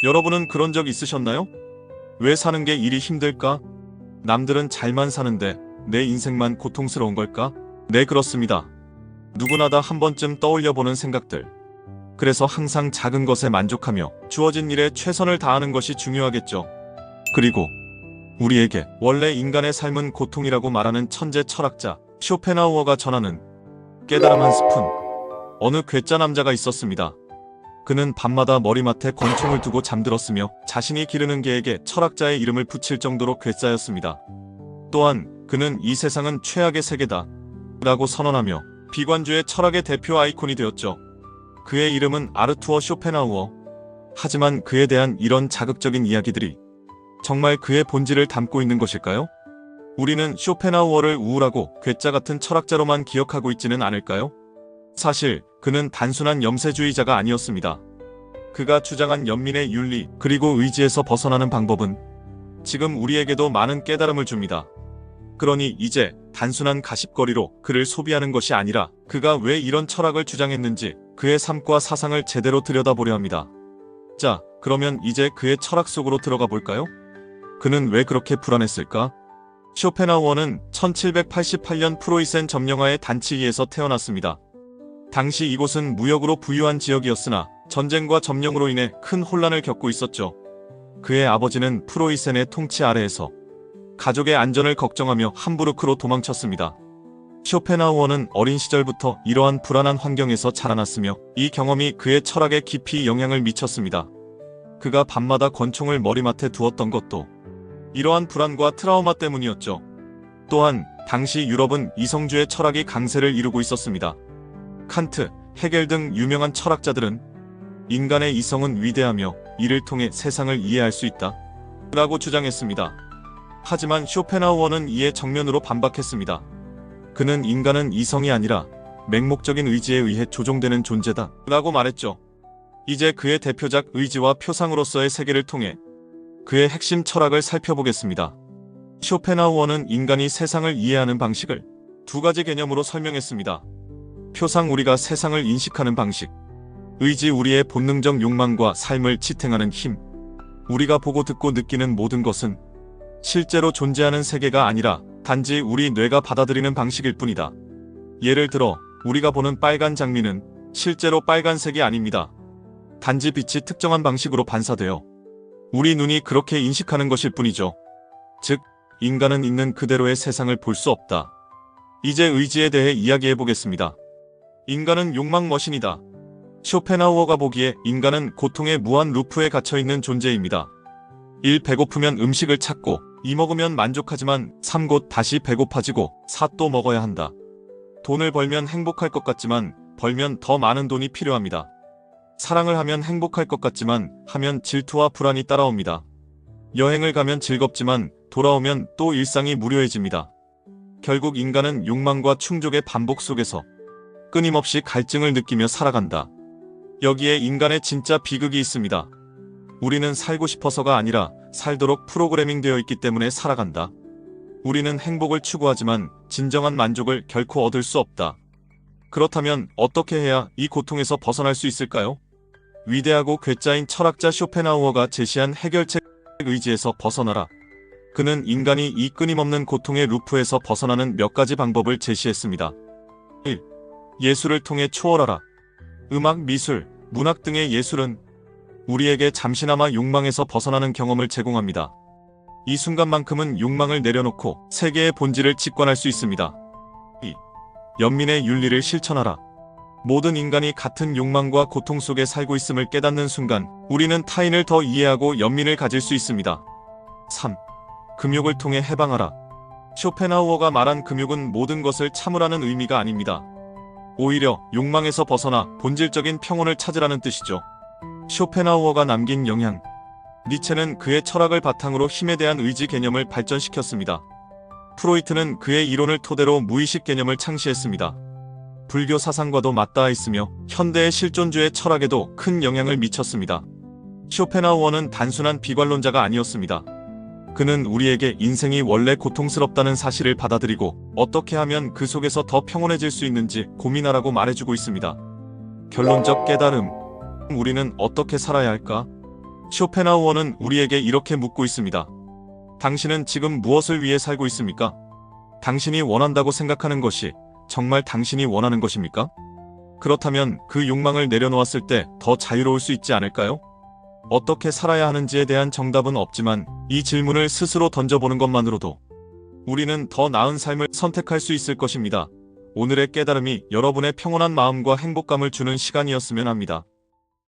여러분은 그런 적 있으셨나요? 왜 사는 게 일이 힘들까? 남들은 잘만 사는데 내 인생만 고통스러운 걸까? 네, 그렇습니다. 누구나 다 한 번쯤 떠올려보는 생각들. 그래서 항상 작은 것에 만족하며 주어진 일에 최선을 다하는 것이 중요하겠죠. 그리고 우리에게 원래 인간의 삶은 고통이라고 말하는 천재 철학자 쇼펜하우어가 전하는 깨달음 한 스푼. 어느 괴짜 남자가 있었습니다. 그는 밤마다 머리맡에 권총을 두고 잠들었으며 자신이 기르는 개에게 철학자의 이름을 붙일 정도로 괴짜였습니다. 또한 그는 이 세상은 최악의 세계다 라고 선언하며 비관주의 철학의 대표 아이콘이 되었죠. 그의 이름은 아르투어 쇼펜하우어. 하지만 그에 대한 이런 자극적인 이야기들이 정말 그의 본질을 담고 있는 것일까요? 우리는 쇼펜하우어를 우울하고 괴짜 같은 철학자로만 기억하고 있지는 않을까요? 사실 그는 단순한 염세주의자가 아니었습니다. 그가 주장한 연민의 윤리 그리고 의지에서 벗어나는 방법은 지금 우리에게도 많은 깨달음을 줍니다. 그러니 이제 단순한 가십거리로 그를 소비하는 것이 아니라 그가 왜 이런 철학을 주장했는지 그의 삶과 사상을 제대로 들여다보려 합니다. 자, 그러면 이제 그의 철학 속으로 들어가 볼까요? 그는 왜 그렇게 불안했을까? 쇼펜하우어는 1788년 프로이센 점령하의 단치기에서 태어났습니다. 당시 이곳은 무역으로 부유한 지역이었으나 전쟁과 점령으로 인해 큰 혼란을 겪고 있었죠. 그의 아버지는 프로이센의 통치 아래에서 가족의 안전을 걱정하며 함부르크로 도망쳤습니다. 쇼펜하우어는 어린 시절부터 이러한 불안한 환경에서 자라났으며 이 경험이 그의 철학에 깊이 영향을 미쳤습니다. 그가 밤마다 권총을 머리맡에 두었던 것도 이러한 불안과 트라우마 때문이었죠. 또한 당시 유럽은 이성주의 철학이 강세를 이루고 있었습니다. 칸트, 헤겔 등 유명한 철학자들은 인간의 이성은 위대하며 이를 통해 세상을 이해할 수 있다 라고 주장했습니다. 하지만 쇼펜하우어는 이에 정면으로 반박했습니다. 그는 인간은 이성이 아니라 맹목적인 의지에 의해 조종되는 존재다 라고 말했죠. 이제 그의 대표작 의지와 표상으로서의 세계를 통해 그의 핵심 철학을 살펴보겠습니다. 쇼펜하우어는 인간이 세상을 이해하는 방식을 두 가지 개념으로 설명했습니다. 표상, 우리가 세상을 인식하는 방식. 의지, 우리의 본능적 욕망과 삶을 지탱하는 힘. 우리가 보고 듣고 느끼는 모든 것은 실제로 존재하는 세계가 아니라 단지 우리 뇌가 받아들이는 방식일 뿐이다. 예를 들어 우리가 보는 빨간 장미는 실제로 빨간색이 아닙니다. 단지 빛이 특정한 방식으로 반사되어 우리 눈이 그렇게 인식하는 것일 뿐이죠. 즉, 인간은 있는 그대로의 세상을 볼 수 없다. 이제 의지에 대해 이야기해 보겠습니다. 인간은 욕망 머신이다. 쇼펜하우어가 보기에 인간은 고통의 무한 루프에 갇혀있는 존재입니다. 1. 배고프면 음식을 찾고 2. 먹으면 만족하지만 3. 곧 다시 배고파지고 4. 또 먹어야 한다. 돈을 벌면 행복할 것 같지만 벌면 더 많은 돈이 필요합니다. 사랑을 하면 행복할 것 같지만 하면 질투와 불안이 따라옵니다. 여행을 가면 즐겁지만 돌아오면 또 일상이 무료해집니다. 결국 인간은 욕망과 충족의 반복 속에서 끊임없이 갈증을 느끼며 살아간다. 여기에 인간의 진짜 비극이 있습니다. 우리는 살고 싶어서가 아니라 살도록 프로그래밍 되어 있기 때문에 살아간다. 우리는 행복을 추구하지만 진정한 만족을 결코 얻을 수 없다. 그렇다면 어떻게 해야 이 고통에서 벗어날 수 있을까요? 위대하고 괴짜인 철학자 쇼펜하우어가 제시한 해결책 의지에서 벗어나라. 그는 인간이 이 끊임없는 고통의 루프에서 벗어나는 몇 가지 방법을 제시했습니다. 1. 예술을 통해 초월하라. 음악, 미술, 문학 등의 예술은 우리에게 잠시나마 욕망에서 벗어나는 경험을 제공합니다. 이 순간만큼은 욕망을 내려놓고 세계의 본질을 직관할 수 있습니다. 2. 연민의 윤리를 실천하라. 모든 인간이 같은 욕망과 고통 속에 살고 있음을 깨닫는 순간 우리는 타인을 더 이해하고 연민을 가질 수 있습니다. 3. 금욕을 통해 해방하라. 쇼펜하우어가 말한 금욕은 모든 것을 참으라는 의미가 아닙니다. 오히려 욕망에서 벗어나 본질적인 평온을 찾으라는 뜻이죠. 쇼펜하우어가 남긴 영향. 니체는 그의 철학을 바탕으로 힘에 대한 의지 개념을 발전시켰습니다. 프로이트는 그의 이론을 토대로 무의식 개념을 창시했습니다. 불교 사상과도 맞닿아 있으며 현대의 실존주의 철학에도 큰 영향을 미쳤습니다. 쇼펜하우어는 단순한 비관론자가 아니었습니다. 그는 우리에게 인생이 원래 고통스럽다는 사실을 받아들이고 어떻게 하면 그 속에서 더 평온해질 수 있는지 고민하라고 말해주고 있습니다. 결론적 깨달음. 우리는 어떻게 살아야 할까? 쇼펜하우어는 우리에게 이렇게 묻고 있습니다. 당신은 지금 무엇을 위해 살고 있습니까? 당신이 원한다고 생각하는 것이 정말 당신이 원하는 것입니까? 그렇다면 그 욕망을 내려놓았을 때 더 자유로울 수 있지 않을까요? 어떻게 살아야 하는지에 대한 정답은 없지만 이 질문을 스스로 던져보는 것만으로도 우리는 더 나은 삶을 선택할 수 있을 것입니다. 오늘의 깨달음이 여러분의 평온한 마음과 행복감을 주는 시간이었으면 합니다.